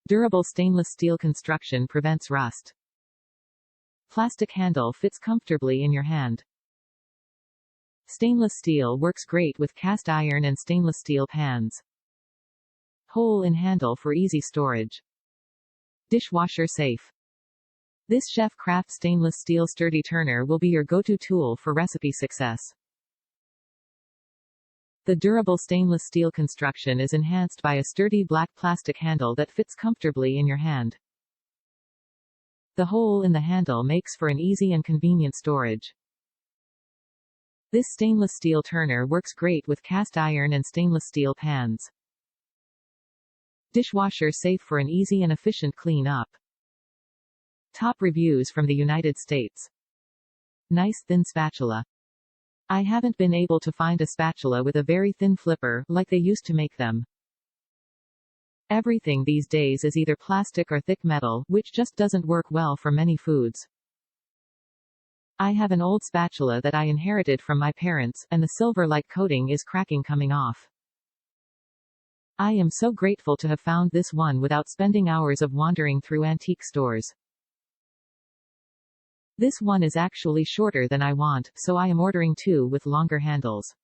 Durable stainless steel construction prevents rust. Plastic handle fits comfortably in your hand. Stainless steel works great with cast iron and stainless steel pans. Hole in handle for easy storage. Dishwasher safe. This chef-craft stainless steel sturdy turner will be your go-to tool for recipe success. The durable stainless steel construction is enhanced by a sturdy black plastic handle that fits comfortably in your hand. The hole in the handle makes for an easy and convenient storage. This stainless steel turner works great with cast iron and stainless steel pans. Dishwasher safe for an easy and efficient clean-up. Top reviews from the United States. Nice thin spatula. I haven't been able to find a spatula with a very thin flipper, like they used to make them. Everything these days is either plastic or thick metal, which just doesn't work well for many foods. I have an old spatula that I inherited from my parents, and the silver-like coating is cracking coming off. I am so grateful to have found this one without spending hours of wandering through antique stores. This one is actually shorter than I want, so I am ordering two with longer handles.